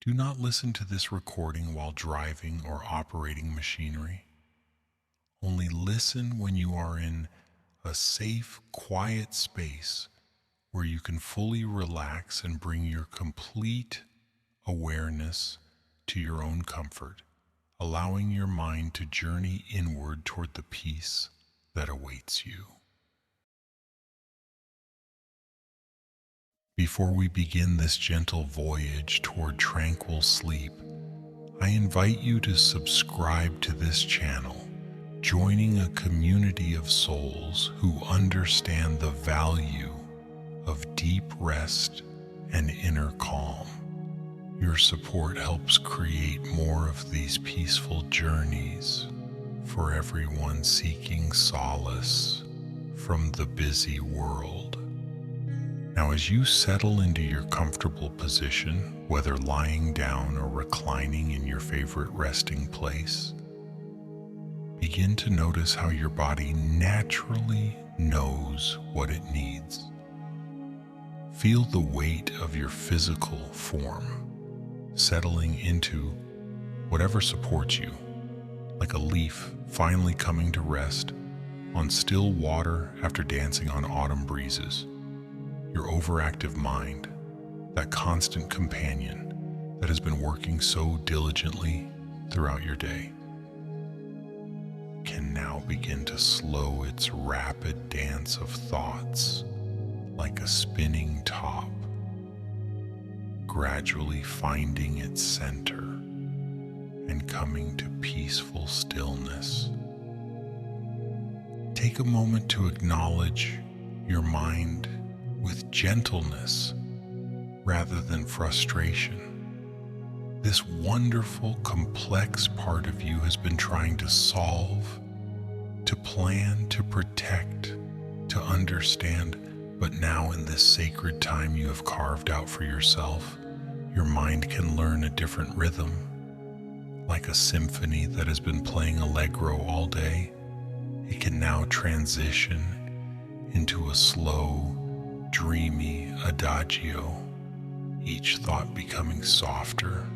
Do not listen to this recording while driving or operating machinery. Only listen when you are in a safe, quiet space where you can fully relax and bring your complete awareness to your own comfort, allowing your mind to journey inward toward the peace that awaits you. Before we begin this gentle voyage toward tranquil sleep, I invite you to subscribe to this channel, joining a community of souls who understand the value of deep rest and inner calm. Your support helps create more of these peaceful journeys for everyone seeking solace from the busy world. Now, as you settle into your comfortable position, whether lying down or reclining in your favorite resting place, begin to notice how your body naturally knows what it needs. Feel the weight of your physical form settling into whatever supports you, like a leaf finally coming to rest on still water after dancing on autumn breezes. Your overactive mind, that constant companion that has been working so diligently throughout your day, can now begin to slow its rapid dance of thoughts like a spinning top, gradually finding its center and coming to peaceful stillness. Take a moment to acknowledge your mind with gentleness rather than frustration. This wonderful, complex part of you has been trying to solve, to plan, to protect, to understand, but now in this sacred time you have carved out for yourself, your mind can learn a different rhythm. Like a symphony that has been playing allegro all day, it can now transition into a slow, dreamy adagio, each thought becoming softer,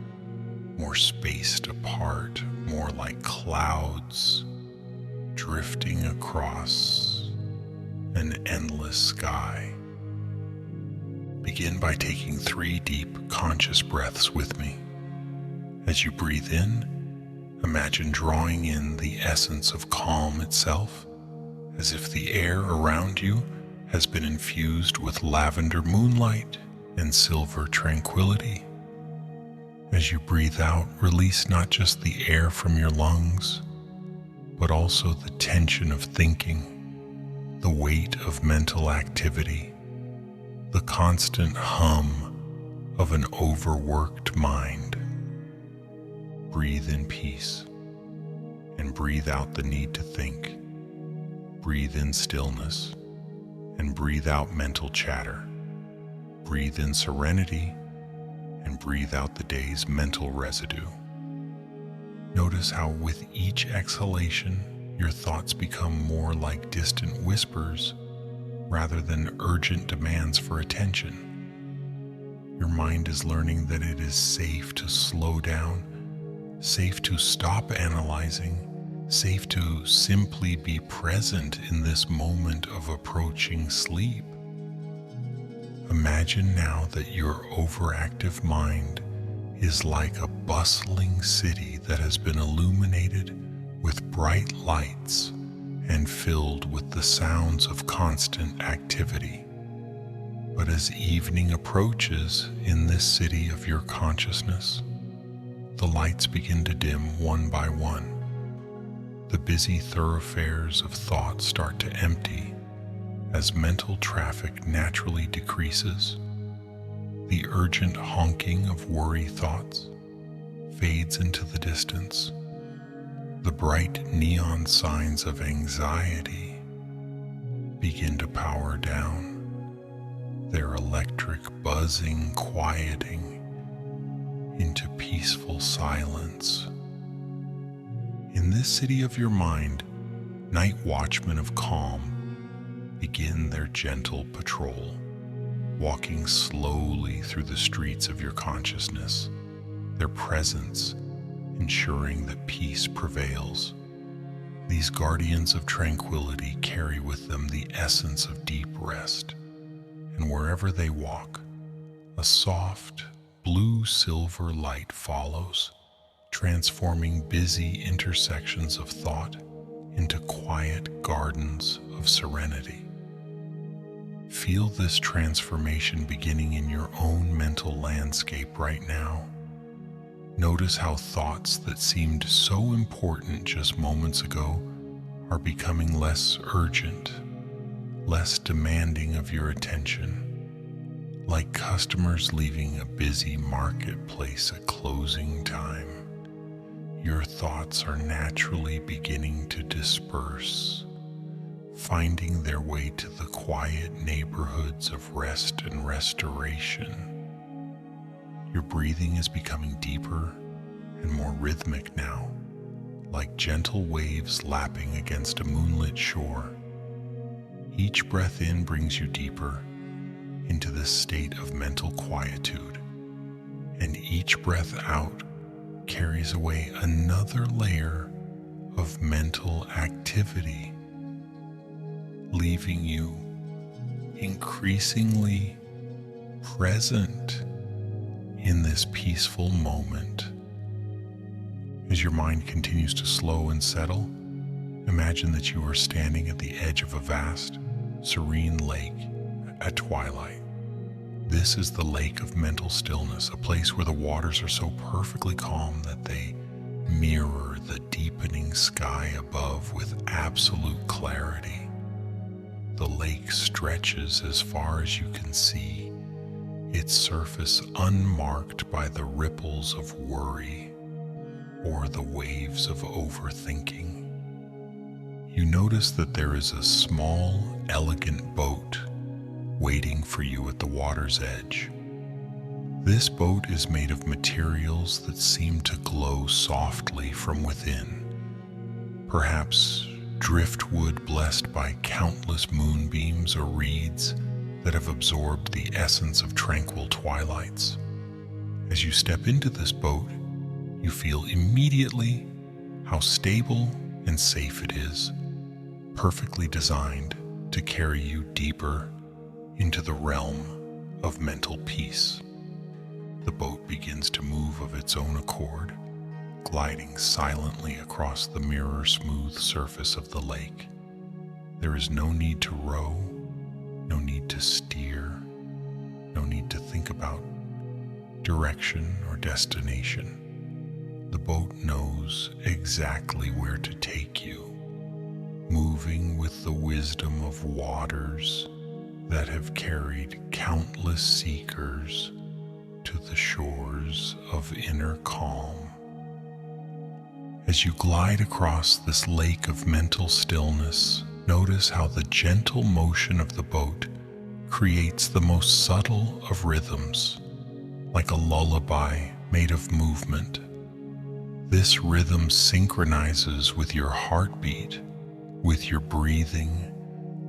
more spaced apart, more like clouds drifting across an endless sky. Begin by taking 3 deep, conscious breaths with me. As you breathe in, imagine drawing in the essence of calm itself, as if the air around you has been infused with lavender moonlight and silver tranquility. As you breathe out, release not just the air from your lungs, but also the tension of thinking, the weight of mental activity, the constant hum of an overworked mind. Breathe in peace and breathe out the need to think. Breathe in stillness and breathe out mental chatter. Breathe in serenity and breathe out the day's mental residue. Notice how with each exhalation, your thoughts become more like distant whispers rather than urgent demands for attention. Your mind is learning that it is safe to slow down, safe to stop analyzing, safe to simply be present in this moment of approaching sleep. Imagine now that your overactive mind is like a bustling city that has been illuminated with bright lights and filled with the sounds of constant activity. But as evening approaches in this city of your consciousness, the lights begin to dim one by one. The busy thoroughfares of thought start to empty as mental traffic naturally decreases. The urgent honking of worry thoughts fades into the distance. The bright neon signs of anxiety begin to power down, their electric buzzing quieting into peaceful silence. In this city of your mind, night watchmen of calm begin their gentle patrol, walking slowly through the streets of your consciousness, their presence ensuring that peace prevails. These guardians of tranquility carry with them the essence of deep rest, and wherever they walk, a soft, blue-silver light follows, transforming busy intersections of thought into quiet gardens of serenity. Feel this transformation beginning in your own mental landscape right now. Notice how thoughts that seemed so important just moments ago are becoming less urgent, less demanding of your attention. Like customers leaving a busy marketplace at closing time, your thoughts are naturally beginning to disperse, finding their way to the quiet neighborhoods of rest and restoration. Your breathing is becoming deeper and more rhythmic now, like gentle waves lapping against a moonlit shore. Each breath in brings you deeper into this state of mental quietude, and each breath out carries away another layer of mental activity, leaving you increasingly present in this peaceful moment. As your mind continues to slow and settle, imagine that you are standing at the edge of a vast, serene lake at twilight. This is the lake of mental stillness, a place where the waters are so perfectly calm that they mirror the deepening sky above with absolute clarity. The lake stretches as far as you can see, its surface unmarked by the ripples of worry or the waves of overthinking. You notice that there is a small, elegant boat waiting for you at the water's edge. This boat is made of materials that seem to glow softly from within, perhaps driftwood blessed by countless moonbeams or reeds that have absorbed the essence of tranquil twilights. As you step into this boat, you feel immediately how stable and safe it is, perfectly designed to carry you deeper into the realm of mental peace. The boat begins to move of its own accord, gliding silently across the mirror-smooth surface of the lake. There is no need to row, no need to steer, no need to think about direction or destination. The boat knows exactly where to take you, moving with the wisdom of waters that have carried countless seekers to the shores of inner calm. As you glide across this lake of mental stillness, notice how the gentle motion of the boat creates the most subtle of rhythms, like a lullaby made of movement. This rhythm synchronizes with your heartbeat, with your breathing,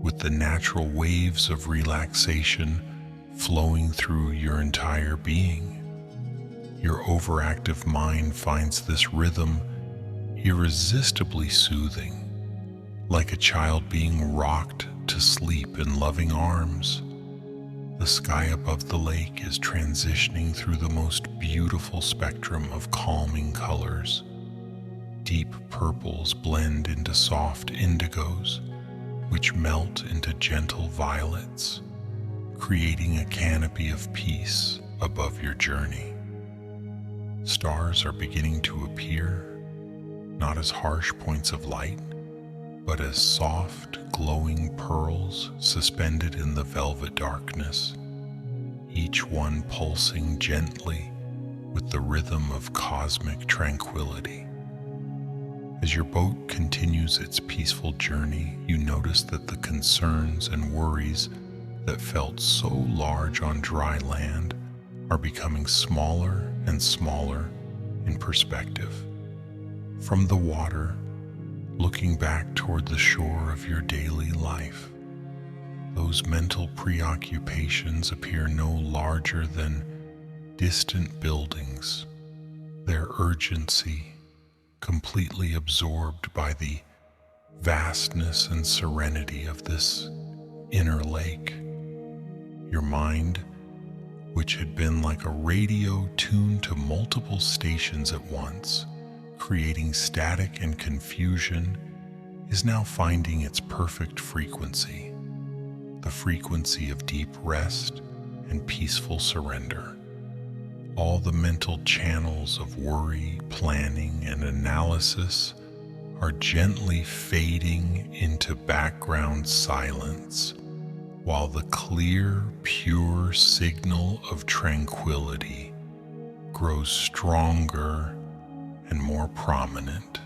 with the natural waves of relaxation flowing through your entire being. Your overactive mind finds this rhythm irresistibly soothing, like a child being rocked to sleep in loving arms. The sky above the lake is transitioning through the most beautiful spectrum of calming colors. Deep purples blend into soft indigos, which melt into gentle violets, creating a canopy of peace above your journey. Stars are beginning to appear, not as harsh points of light, but as soft, glowing pearls suspended in the velvet darkness, each one pulsing gently with the rhythm of cosmic tranquility. As your boat continues its peaceful journey, you notice that the concerns and worries that felt so large on dry land are becoming smaller and smaller in perspective. From the water, looking back toward the shore of your daily life, those mental preoccupations appear no larger than distant buildings, their urgency completely absorbed by the vastness and serenity of this inner lake. Your mind, which had been like a radio tuned to multiple stations at once, creating static and confusion, is now finding its perfect frequency, the frequency of deep rest and peaceful surrender. All the mental channels of worry, planning, and analysis are gently fading into background silence, while the clear, pure signal of tranquility grows stronger and more prominent.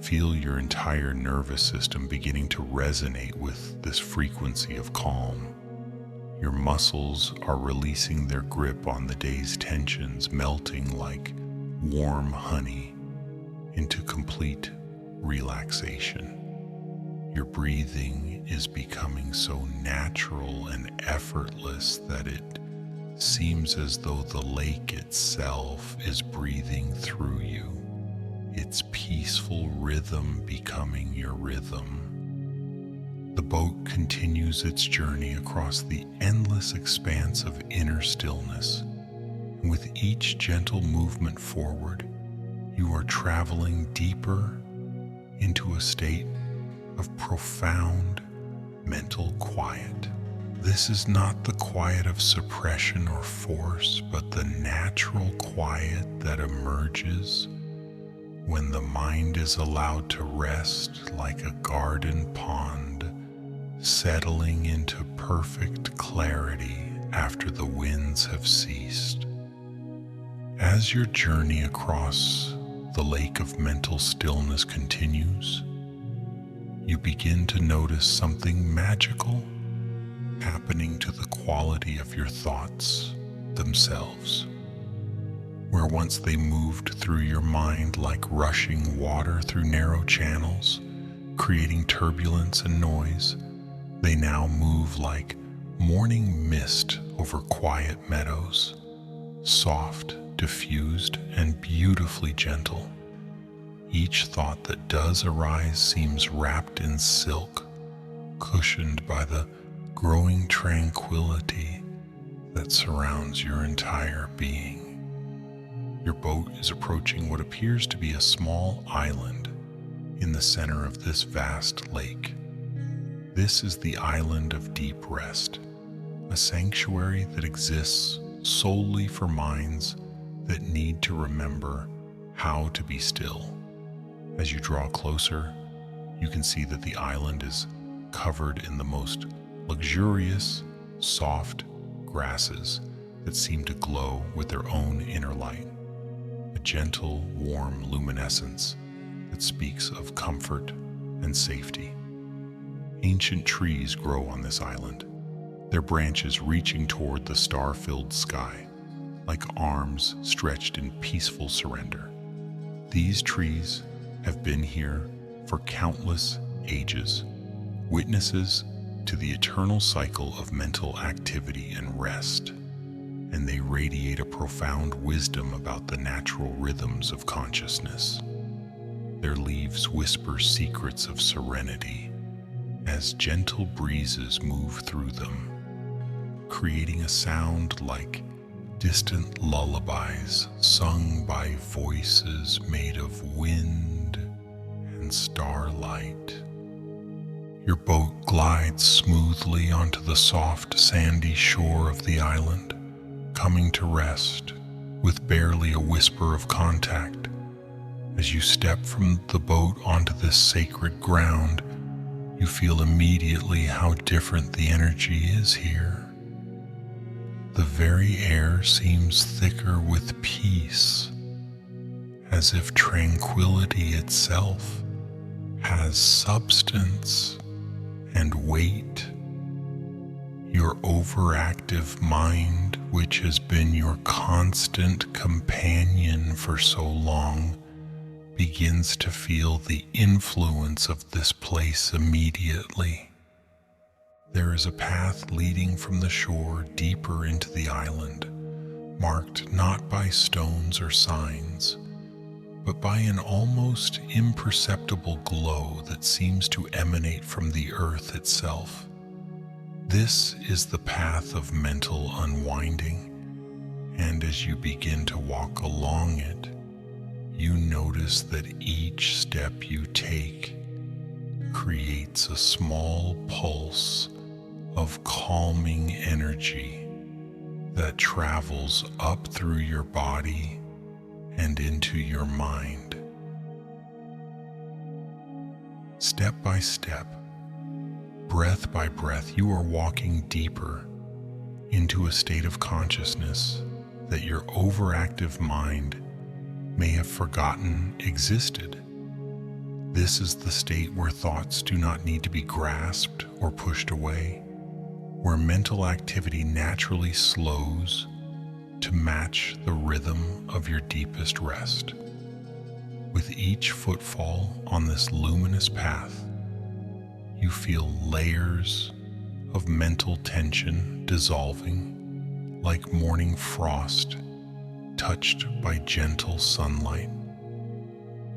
Feel your entire nervous system beginning to resonate with this frequency of calm. Your muscles are releasing their grip on the day's tensions, melting like warm honey into complete relaxation. Your breathing is becoming so natural and effortless that it seems as though the lake itself is breathing through you, its peaceful rhythm becoming your rhythm. The boat continues its journey across the endless expanse of inner stillness, and with each gentle movement forward, you are traveling deeper into a state of profound mental quiet. This is not the quiet of suppression or force, but the natural quiet that emerges when the mind is allowed to rest like a garden pond, settling into perfect clarity after the winds have ceased. As your journey across the lake of mental stillness continues, you begin to notice something magical happening to the quality of your thoughts themselves. Where once they moved through your mind like rushing water through narrow channels, creating turbulence and noise, they now move like morning mist over quiet meadows, soft, diffused, and beautifully gentle. Each thought that does arise seems wrapped in silk, cushioned by the growing tranquility that surrounds your entire being. Your boat is approaching what appears to be a small island in the center of this vast lake. This is the island of deep rest, a sanctuary that exists solely for minds that need to remember how to be still. As you draw closer, you can see that the island is covered in the most luxurious, soft grasses that seem to glow with their own inner light, a gentle, warm luminescence that speaks of comfort and safety. Ancient trees grow on this island, their branches reaching toward the star-filled sky, like arms stretched in peaceful surrender. These trees have been here for countless ages, witnesses to the eternal cycle of mental activity and rest, and they radiate a profound wisdom about the natural rhythms of consciousness. Their leaves whisper secrets of serenity as gentle breezes move through them, creating a sound like distant lullabies sung by voices made of wind and starlight. Your boat glides smoothly onto the soft, sandy shore of the island, coming to rest with barely a whisper of contact. As you step from the boat onto this sacred ground, you feel immediately how different the energy is here. The very air seems thicker with peace, as if tranquility itself has substance and weight. Your overactive mind, which has been your constant companion for so long, begins to feel the influence of this place immediately. There is a path leading from the shore deeper into the island, marked not by stones or signs, but by an almost imperceptible glow that seems to emanate from the earth itself. This is the path of mental unwinding, and as you begin to walk along it, you notice that each step you take creates a small pulse of calming energy that travels up through your body and into your mind. Step by step, breath by breath, you are walking deeper into a state of consciousness that your overactive mind may have forgotten existed. This is the state where thoughts do not need to be grasped or pushed away, where mental activity naturally slows to match the rhythm of your deepest rest. With each footfall on this luminous path, you feel layers of mental tension dissolving like morning frost touched by gentle sunlight.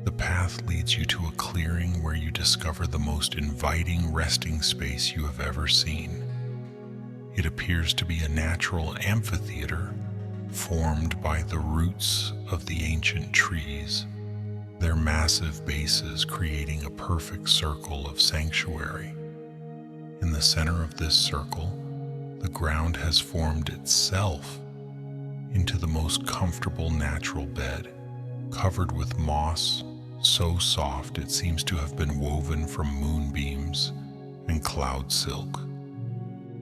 The path leads you to a clearing where you discover the most inviting resting space you have ever seen. It appears to be a natural amphitheater formed by the roots of the ancient trees, their massive bases creating a perfect circle of sanctuary. In the center of this circle, the ground has formed itself into the most comfortable natural bed, covered with moss so soft it seems to have been woven from moonbeams and cloud silk.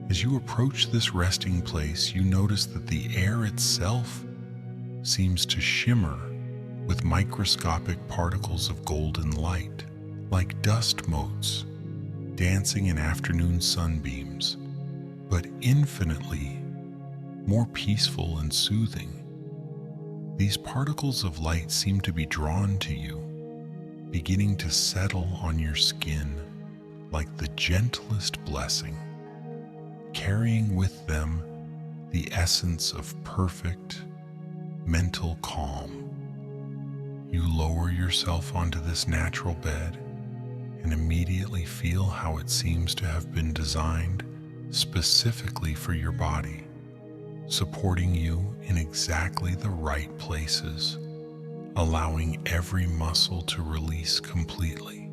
As you approach this resting place, you notice that the air itself seems to shimmer with microscopic particles of golden light, like dust motes dancing in afternoon sunbeams, but infinitely more peaceful and soothing. These particles of light seem to be drawn to you, beginning to settle on your skin like the gentlest blessing, carrying with them the essence of perfect mental calm. You lower yourself onto this natural bed and immediately feel how it seems to have been designed specifically for your body, supporting you in exactly the right places, allowing every muscle to release completely.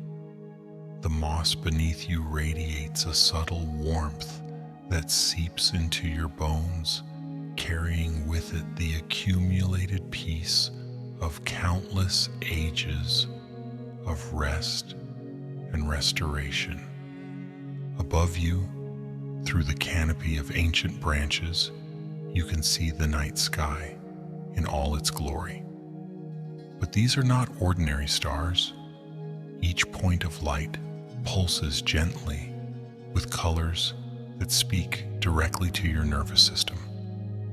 The moss beneath you radiates a subtle warmth that seeps into your bones, carrying with it the accumulated peace of countless ages of rest and restoration. Above you, through the canopy of ancient branches, you can see the night sky in all its glory. But these are not ordinary stars. Each point of light pulses gently with colors that speak directly to your nervous system,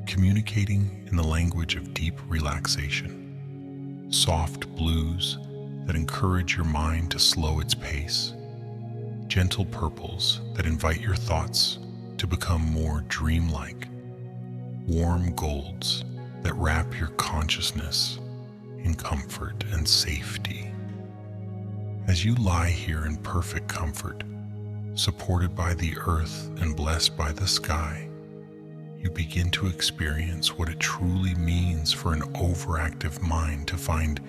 communicating in the language of deep relaxation. Soft blues that encourage your mind to slow its pace. Gentle purples that invite your thoughts to become more dreamlike. Warm golds that wrap your consciousness in comfort and safety. As you lie here in perfect comfort, supported by the earth and blessed by the sky, you begin to experience what it truly means for an overactive mind to find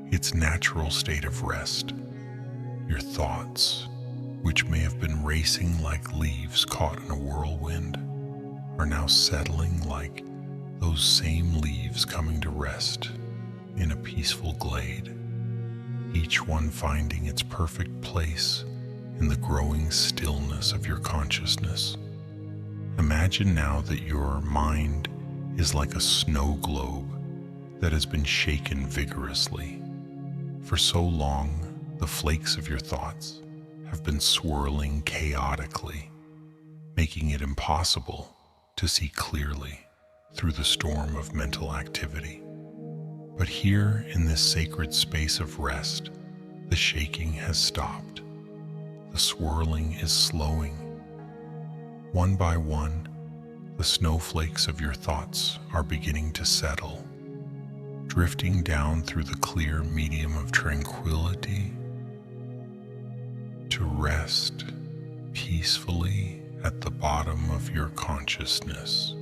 its natural state of rest. Your thoughts, which may have been racing like leaves caught in a whirlwind, are now settling like those same leaves coming to rest in a peaceful glade, each one finding its perfect place in the growing stillness of your consciousness. Imagine now that your mind is like a snow globe that has been shaken vigorously. For so long, the flakes of your thoughts have been swirling chaotically, making it impossible to see clearly through the storm of mental activity. But here in this sacred space of rest, the shaking has stopped. The swirling is slowing. One by one, The snowflakes of your thoughts are beginning to settle, drifting down through the clear medium of tranquility to rest peacefully at the bottom of your consciousness.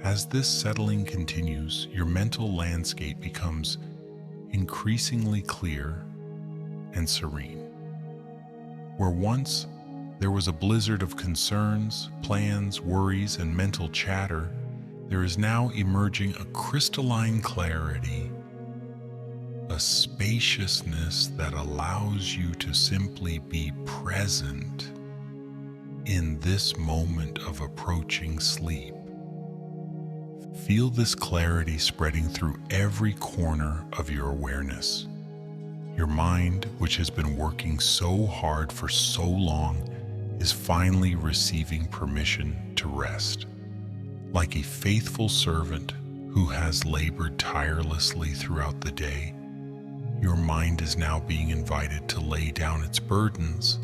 As this settling continues, your mental landscape becomes increasingly clear and serene. Where once there was a blizzard of concerns, plans, worries, and mental chatter, there is now emerging a crystalline clarity, a spaciousness that allows you to simply be present in this moment of approaching sleep. Feel this clarity spreading through every corner of your awareness. Your mind, which has been working so hard for so long, is finally receiving permission to rest. Like a faithful servant who has labored tirelessly throughout the day, your mind is now being invited to lay down its burdens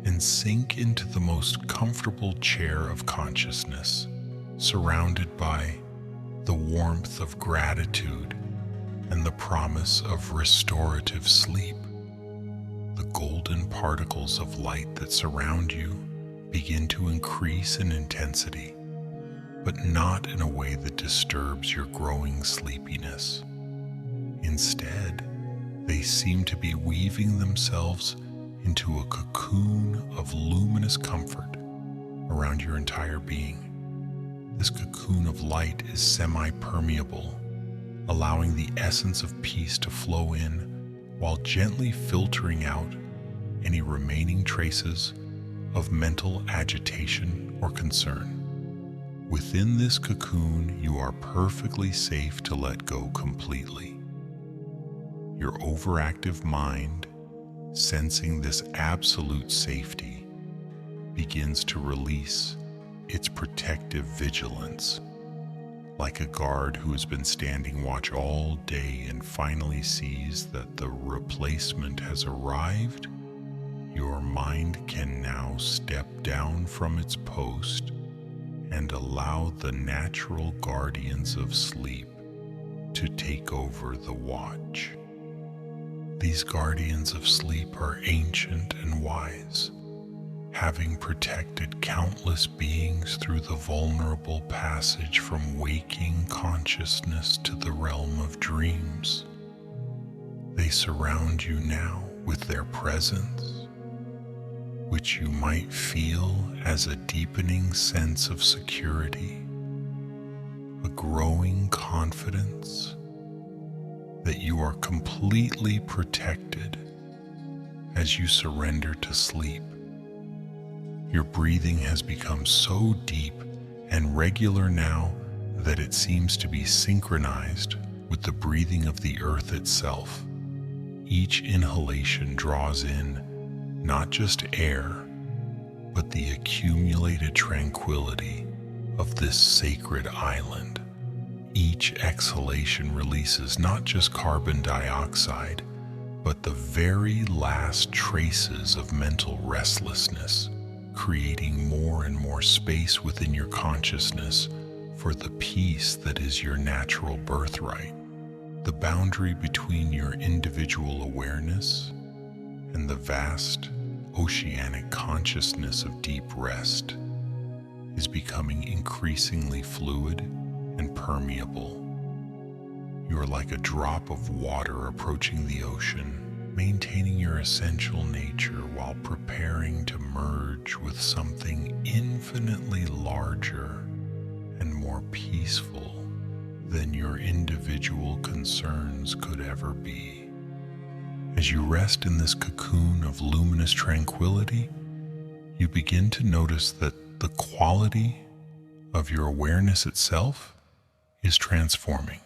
and sink into the most comfortable chair of consciousness, surrounded by the warmth of gratitude and the promise of restorative sleep. The golden particles of light that surround you begin to increase in intensity, but not in a way that disturbs your growing sleepiness. Instead, they seem to be weaving themselves into a cocoon of luminous comfort around your entire being. This cocoon of light is semi-permeable, allowing the essence of peace to flow in while gently filtering out any remaining traces of mental agitation or concern. Within this cocoon, you are perfectly safe to let go completely. Your overactive mind, sensing this absolute safety, begins to release its protective vigilance. Like a guard who has been standing watch all day and finally sees that the replacement has arrived, your mind can now step down from its post and allow the natural guardians of sleep to take over the watch. These guardians of sleep are ancient and wise, having protected countless beings through the vulnerable passage from waking consciousness to the realm of dreams. They surround you now with their presence, which you might feel as a deepening sense of security, a growing confidence that you are completely protected as you surrender to sleep. Your breathing has become so deep and regular now that it seems to be synchronized with the breathing of the earth itself. Each inhalation draws in not just air, but the accumulated tranquility of this sacred island. Each exhalation releases not just carbon dioxide, but the very last traces of mental restlessness, creating more and more space within your consciousness for the peace that is your natural birthright. The boundary between your individual awareness and the vast oceanic consciousness of deep rest is becoming increasingly fluid and permeable. You are like a drop of water approaching the ocean, maintaining your essential nature while preparing to merge with something infinitely larger and more peaceful than your individual concerns could ever be. As you rest in this cocoon of luminous tranquility, you begin to notice that the quality of your awareness itself is transforming.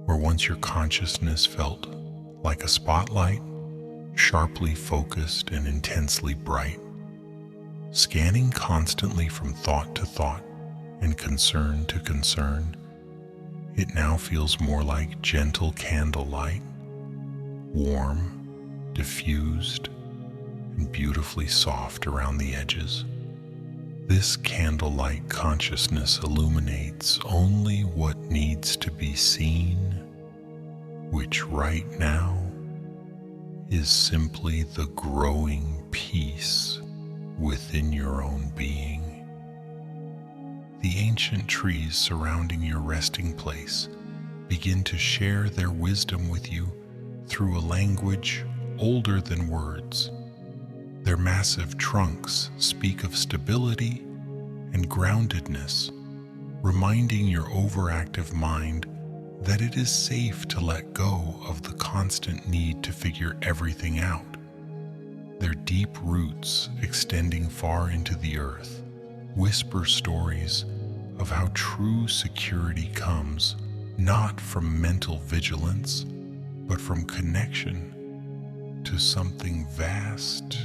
Where once your consciousness felt like a spotlight, sharply focused and intensely bright, scanning constantly from thought to thought and concern to concern, it now feels more like gentle candlelight, warm, diffused, and beautifully soft around the edges. This candlelight consciousness illuminates only what needs to be seen, which right now is simply the growing peace within your own being. The ancient trees surrounding your resting place begin to share their wisdom with you through a language older than words. Their massive trunks speak of stability and groundedness, reminding your overactive mind that it is safe to let go of the constant need to figure everything out. Their deep roots, extending far into the earth, whisper stories of how true security comes not from mental vigilance, but from connection to something vast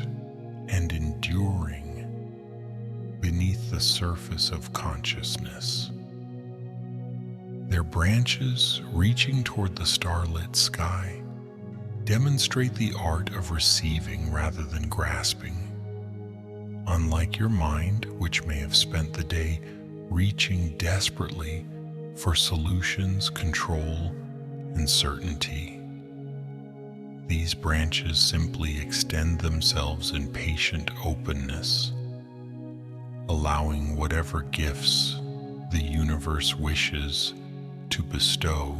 and enduring beneath the surface of consciousness. Their branches, reaching toward the starlit sky, demonstrate the art of receiving rather than grasping. Unlike your mind, which may have spent the day reaching desperately for solutions, control, and certainty, these branches simply extend themselves in patient openness, allowing whatever gifts the universe wishes to bestow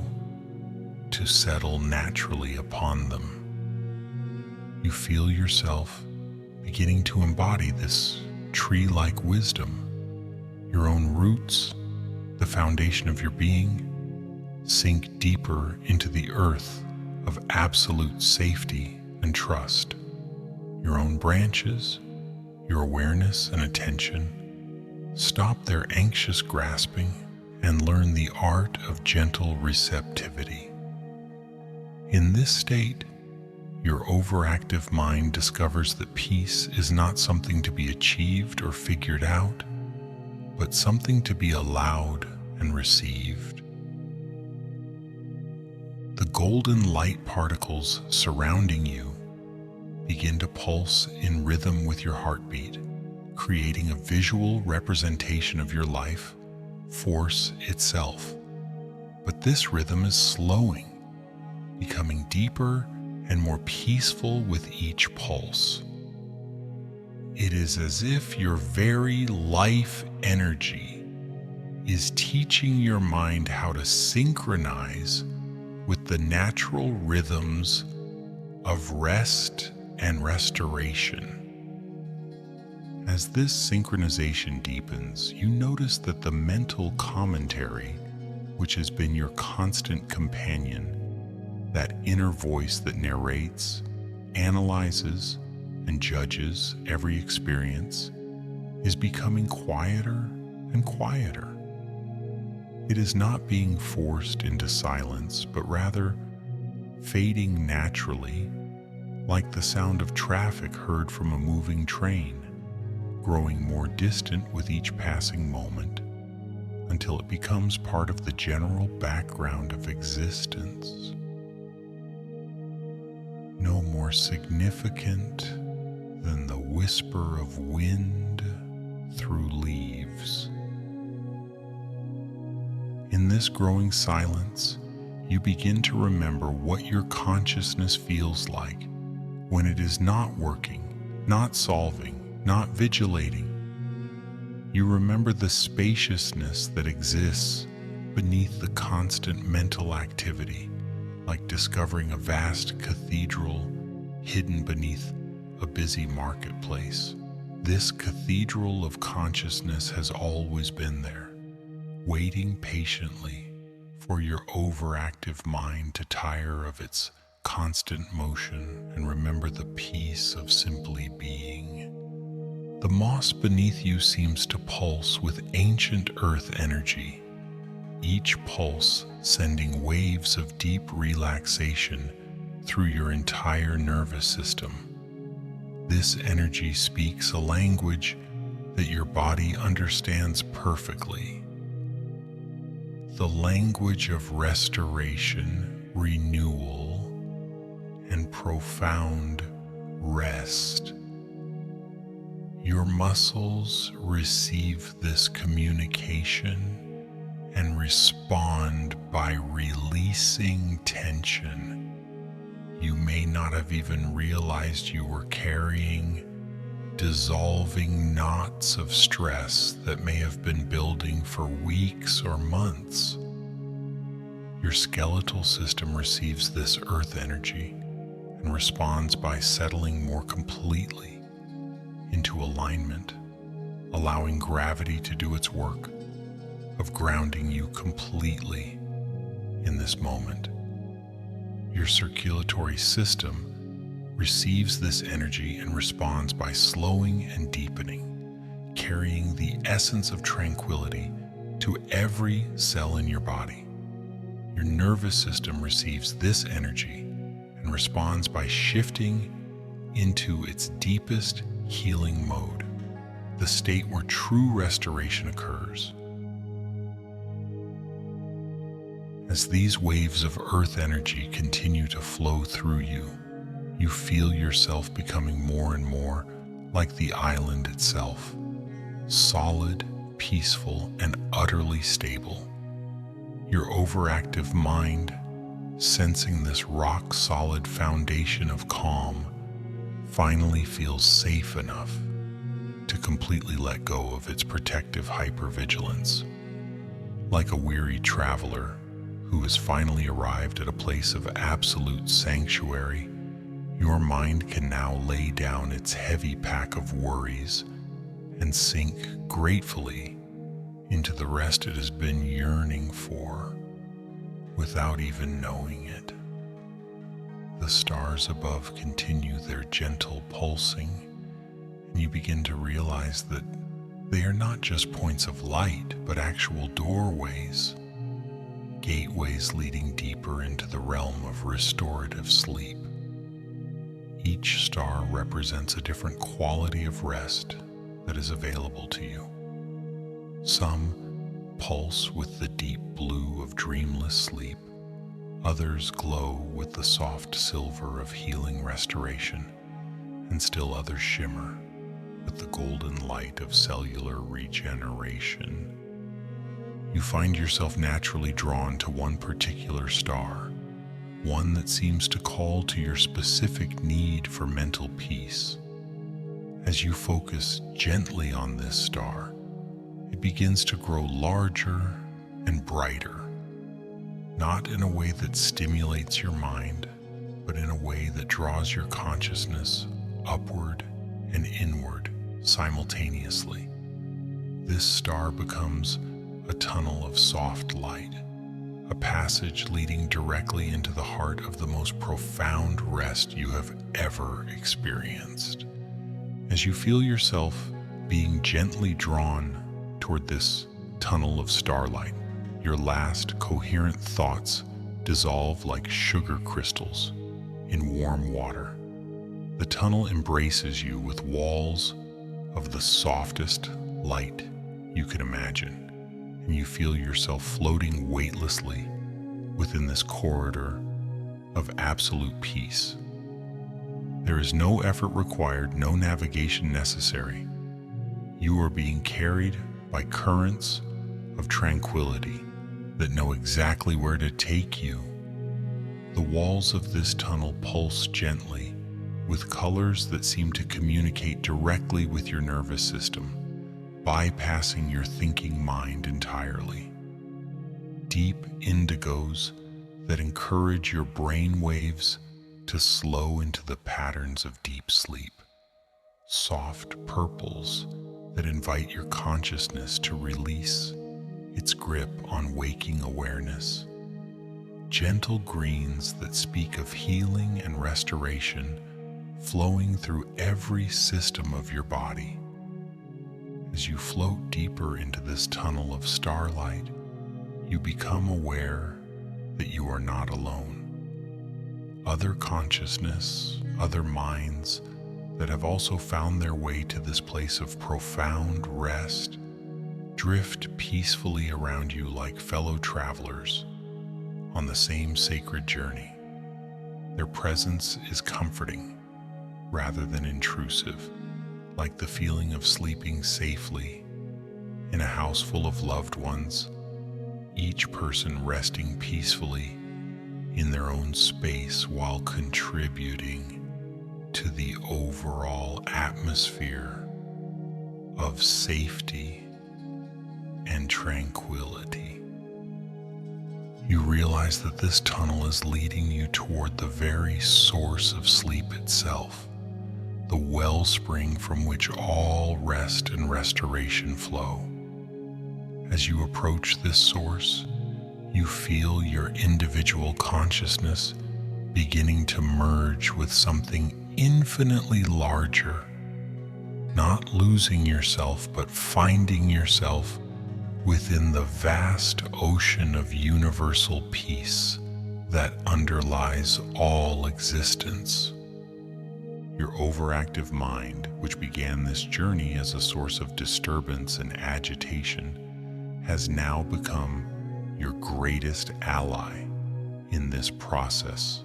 to settle naturally upon them. You feel yourself beginning to embody this tree-like wisdom. Your own roots, the foundation of your being, sink deeper into the earth of absolute safety and trust. Your own branches, your awareness and attention, stop their anxious grasping and learn the art of gentle receptivity. In this state, your overactive mind discovers that peace is not something to be achieved or figured out, but something to be allowed and received. The golden light particles surrounding you begin to pulse in rhythm with your heartbeat, creating a visual representation of your life force itself. But this rhythm is slowing, becoming deeper and more peaceful with each pulse. It is as if your very life energy is teaching your mind how to synchronize with the natural rhythms of rest and restoration. As this synchronization deepens, you notice that the mental commentary, which has been your constant companion, that inner voice that narrates, analyzes, and judges every experience, is becoming quieter and quieter. It is not being forced into silence, but rather fading naturally, like the sound of traffic heard from a moving train, growing more distant with each passing moment, until it becomes part of the general background of existence. No more significant than the whisper of wind through leaves. In this growing silence, you begin to remember what your consciousness feels like when it is not working, not solving, not vigilating. You remember the spaciousness that exists beneath the constant mental activity, like discovering a vast cathedral hidden beneath a busy marketplace. This cathedral of consciousness has always been there, waiting patiently for your overactive mind to tire of its constant motion and remember the peace of simply being. The moss beneath you seems to pulse with ancient earth energy, each pulse sending waves of deep relaxation through your entire nervous system. This energy speaks a language that your body understands perfectly. The language of restoration, renewal, and profound rest. Your muscles receive this communication and respond by releasing tension you may not have even realized you were carrying, dissolving knots of stress that may have been building for weeks or months. Your skeletal system receives this earth energy and responds by settling more completely into alignment, allowing gravity to do its work of grounding you completely in this moment. Your circulatory system receives this energy and responds by slowing and deepening, carrying the essence of tranquility to every cell in your body. Your nervous system receives this energy and responds by shifting into its deepest healing mode, the state where true restoration occurs. As these waves of earth energy continue to flow through you, you feel yourself becoming more and more like the island itself, solid, peaceful, and utterly stable. Your overactive mind, sensing this rock-solid foundation of calm, finally feels safe enough to completely let go of its protective hypervigilance. Like a weary traveler who has finally arrived at a place of absolute sanctuary, your mind can now lay down its heavy pack of worries and sink gratefully into the rest it has been yearning for without even knowing it. The stars above continue their gentle pulsing, and you begin to realize that they are not just points of light, but actual doorways, gateways leading deeper into the realm of restorative sleep. Each star represents a different quality of rest that is available to you. Some pulse with the deep blue of dreamless sleep. Others glow with the soft silver of healing restoration, and still others shimmer with the golden light of cellular regeneration. You find yourself naturally drawn to one particular star, one that seems to call to your specific need for mental peace. As you focus gently on this star, it begins to grow larger and brighter, not in a way that stimulates your mind, but in a way that draws your consciousness upward and inward simultaneously. This star becomes a tunnel of soft light, a passage leading directly into the heart of the most profound rest you have ever experienced. As you feel yourself being gently drawn toward this tunnel of starlight, your last coherent thoughts dissolve like sugar crystals in warm water. The tunnel embraces you with walls of the softest light you can imagine, and you feel yourself floating weightlessly within this corridor of absolute peace. There is no effort required, no navigation necessary. You are being carried by currents of tranquility that know exactly where to take you. The walls of this tunnel pulse gently with colors that seem to communicate directly with your nervous system, bypassing your thinking mind entirely. Deep indigos that encourage your brain waves to slow into the patterns of deep sleep. Soft purples that invite your consciousness to release its grip on waking awareness. Gentle greens that speak of healing and restoration flowing through every system of your body. As you float deeper into this tunnel of starlight, you become aware that you are not alone. Other consciousness, other minds that have also found their way to this place of profound rest drift peacefully around you like fellow travelers on the same sacred journey. Their presence is comforting rather than intrusive, like the feeling of sleeping safely in a house full of loved ones, each person resting peacefully in their own space while contributing to the overall atmosphere of safety and tranquility. You realize that this tunnel is leading you toward the very source of sleep itself, the wellspring from which all rest and restoration flow. As you approach this source, you feel your individual consciousness beginning to merge with something infinitely larger, not losing yourself, but finding yourself within the vast ocean of universal peace that underlies all existence. Your overactive mind, which began this journey as a source of disturbance and agitation, has now become your greatest ally in this process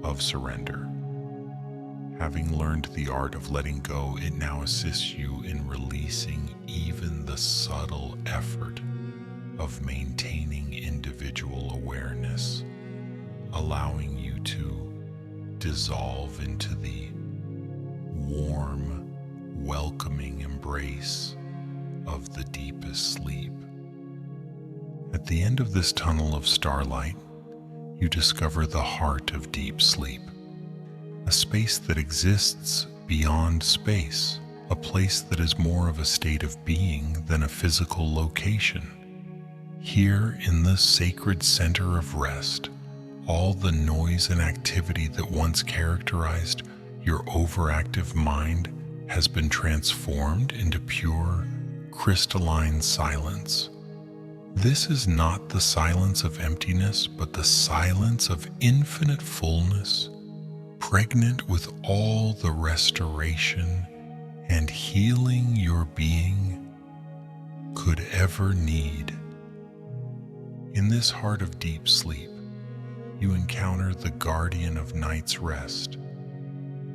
of surrender. Having learned the art of letting go, it now assists you in releasing even the subtle effort of maintaining individual awareness, allowing you to dissolve into the warm, welcoming embrace of the deepest sleep. At the end of this tunnel of starlight, you discover the heart of deep sleep, a space that exists beyond space, a place that is more of a state of being than a physical location. Here in the sacred center of rest, all the noise and activity that once characterized your overactive mind has been transformed into pure, crystalline silence. This is not the silence of emptiness, but the silence of infinite fullness, pregnant with all the restoration and healing your being could ever need. In this heart of deep sleep, you encounter the guardian of night's rest,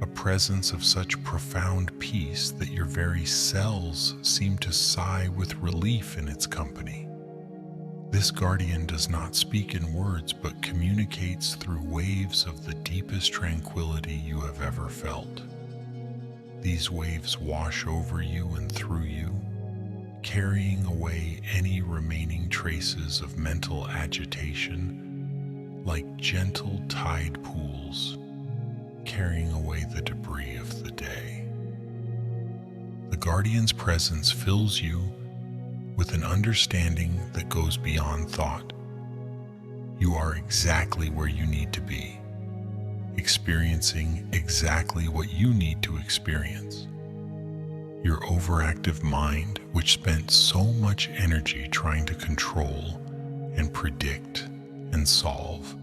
a presence of such profound peace that your very cells seem to sigh with relief in its company. This guardian does not speak in words, but communicates through waves of the deepest tranquility you have ever felt. These waves wash over you and through you, carrying away any remaining traces of mental agitation, like gentle tide pools, carrying away the debris of the day. The guardian's presence fills you with an understanding that goes beyond thought. You are exactly where you need to be, experiencing exactly what you need to experience. Your overactive mind, which spent so much energy trying to control and predict and solve,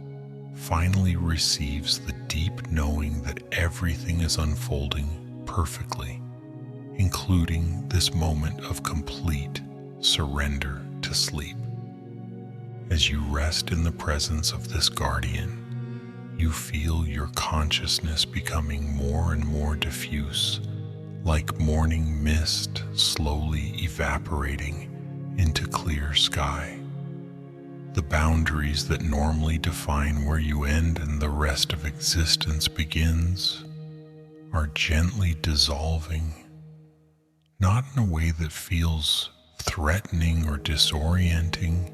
finally receives the deep knowing that everything is unfolding perfectly, including this moment of complete surrender to sleep. As you rest in the presence of this guardian, you feel your consciousness becoming more and more diffuse, like morning mist slowly evaporating into clear sky. The boundaries that normally define where you end and the rest of existence begins are gently dissolving, not in a way that feels threatening or disorienting,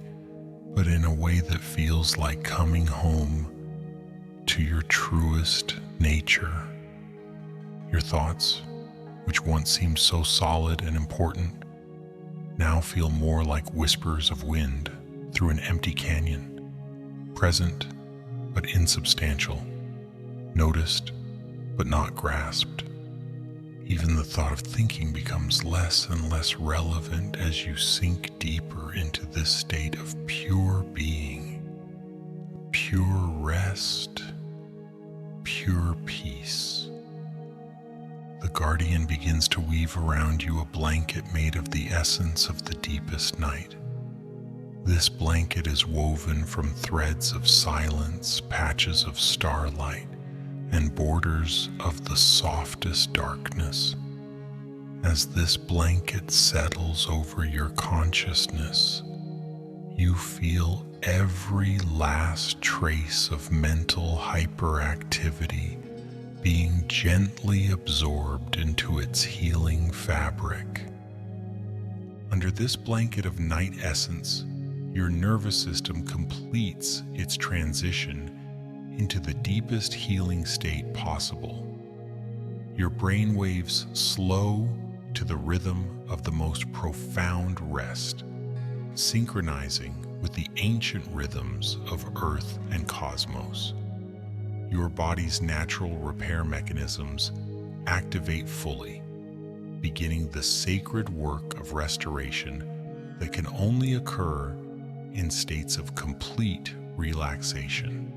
but in a way that feels like coming home to your truest nature. Your thoughts, which once seemed so solid and important, now feel more like whispers of wind through an empty canyon, present but insubstantial, noticed but not grasped. Even the thought of thinking becomes less and less relevant as you sink deeper into this state of pure being, pure rest, pure peace. The guardian begins to weave around you a blanket made of the essence of the deepest night. This blanket is woven from threads of silence, patches of starlight, and borders of the softest darkness. As this blanket settles over your consciousness, you feel every last trace of mental hyperactivity being gently absorbed into its healing fabric. Under this blanket of night essence, your nervous system completes its transition into the deepest healing state possible. Your brain waves slow to the rhythm of the most profound rest, synchronizing with the ancient rhythms of Earth and cosmos. Your body's natural repair mechanisms activate fully, beginning the sacred work of restoration that can only occur in states of complete relaxation.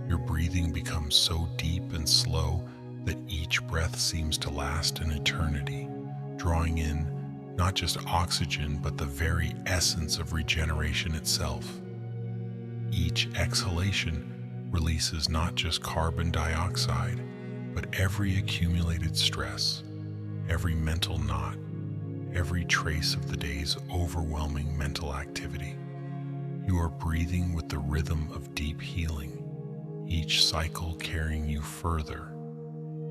Your breathing becomes so deep and slow that each breath seems to last an eternity, drawing in not just oxygen, but the very essence of regeneration itself. Each exhalation releases not just carbon dioxide, but every accumulated stress, every mental knot, every trace of the day's overwhelming mental activity. You are breathing with the rhythm of deep healing, each cycle carrying you further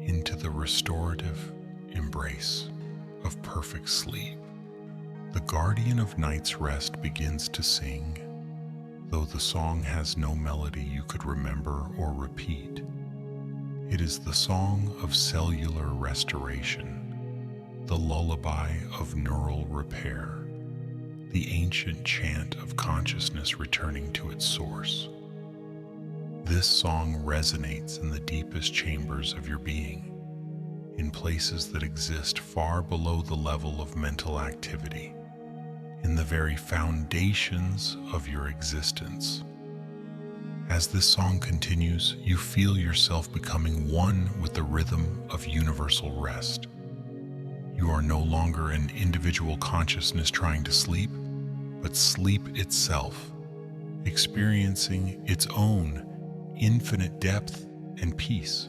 into the restorative embrace of perfect sleep. The guardian of night's rest begins to sing, though the song has no melody you could remember or repeat. It is the song of cellular restoration, the lullaby of neural repair, the ancient chant of consciousness returning to its source. This song resonates in the deepest chambers of your being, in places that exist far below the level of mental activity, in the very foundations of your existence. As this song continues, you feel yourself becoming one with the rhythm of universal rest. You are no longer an individual consciousness trying to sleep, but sleep itself, experiencing its own infinite depth and peace.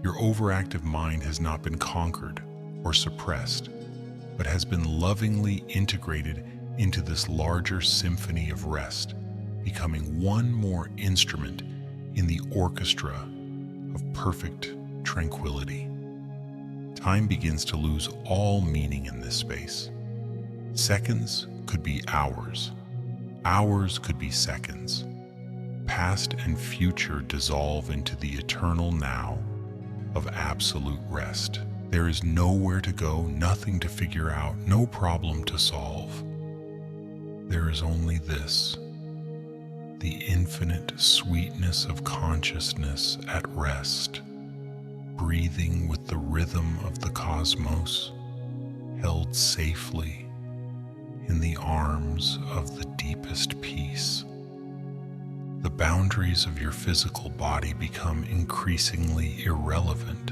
Your overactive mind has not been conquered or suppressed, but has been lovingly integrated into this larger symphony of rest, becoming one more instrument in the orchestra of perfect tranquility. Time begins to lose all meaning in this space. Seconds could be hours. Hours could be seconds. Past and future dissolve into the eternal now of absolute rest. There is nowhere to go, nothing to figure out, no problem to solve. There is only this, the infinite sweetness of consciousness at rest, breathing with the rhythm of the cosmos, held safely in the arms of the deepest peace. The boundaries of your physical body become increasingly irrelevant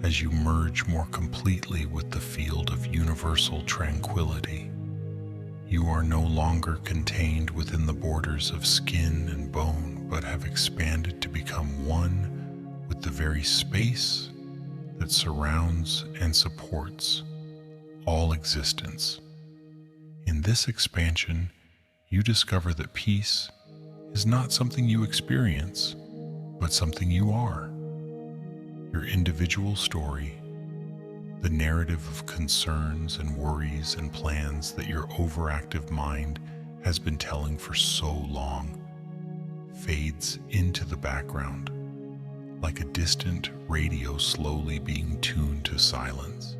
as you merge more completely with the field of universal tranquility. You are no longer contained within the borders of skin and bone, but have expanded to become one with the very space that surrounds and supports all existence. In this expansion, you discover that peace is not something you experience, but something you are. Your individual story, the narrative of concerns and worries and plans that your overactive mind has been telling for so long, fades into the background, like a distant radio slowly being tuned to silence.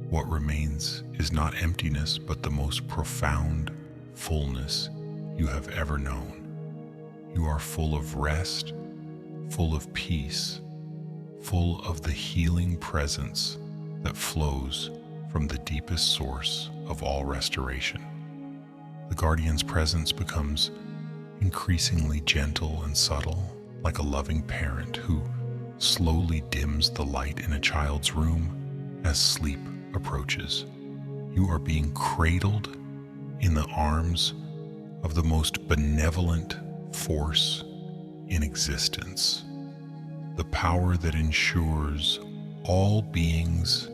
What remains is not emptiness, but the most profound fullness you have ever known. You are full of rest, full of peace, full of the healing presence that flows from the deepest source of all restoration. The guardian's presence becomes increasingly gentle and subtle, like a loving parent who slowly dims the light in a child's room as sleep approaches. You are being cradled in the arms of the most benevolent force in existence, the power that ensures all beings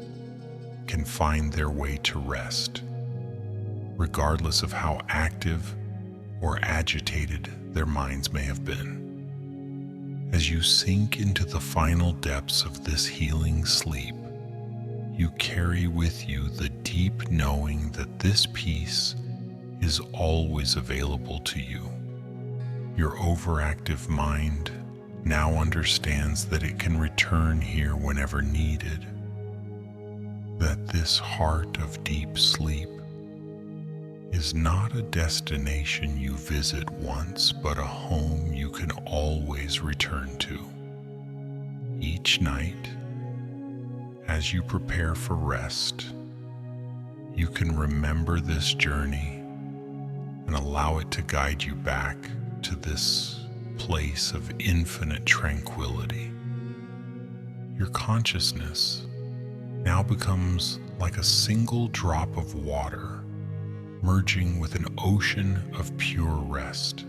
can find their way to rest, regardless of how active or agitated their minds may have been. As you sink into the final depths of this healing sleep, you carry with you the deep knowing that this peace is always available to you. Your overactive mind now understands that it can return here whenever needed, that this heart of deep sleep is not a destination you visit once, but a home you can always return to. Each night, as you prepare for rest, you can remember this journey and allow it to guide you back to this place of infinite tranquility. Your consciousness now becomes like a single drop of water merging with an ocean of pure rest.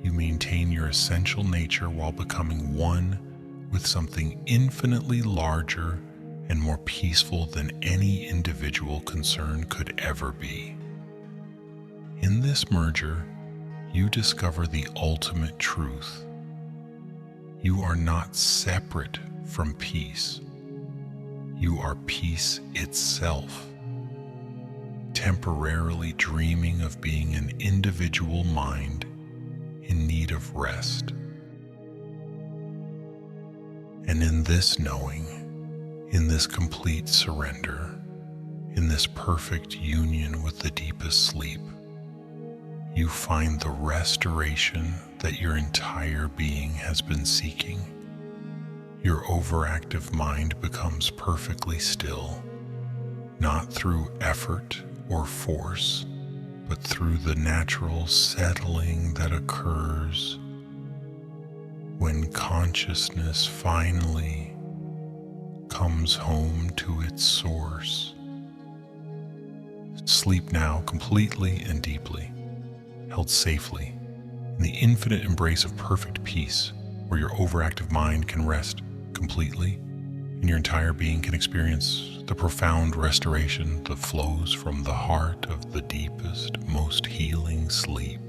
You maintain your essential nature while becoming one with something infinitely larger and more peaceful than any individual concern could ever be. In this merger, you discover the ultimate truth. You are not separate from peace. You are peace itself, temporarily dreaming of being an individual mind in need of rest. And in this knowing, in this complete surrender, in this perfect union with the deepest sleep, you find the restoration that your entire being has been seeking. Your overactive mind becomes perfectly still, not through effort or force, but through the natural settling that occurs when consciousness finally comes home to its source. Sleep now completely and deeply, held safely in the infinite embrace of perfect peace, where your overactive mind can rest completely and your entire being can experience the profound restoration that flows from the heart of the deepest, most healing sleep.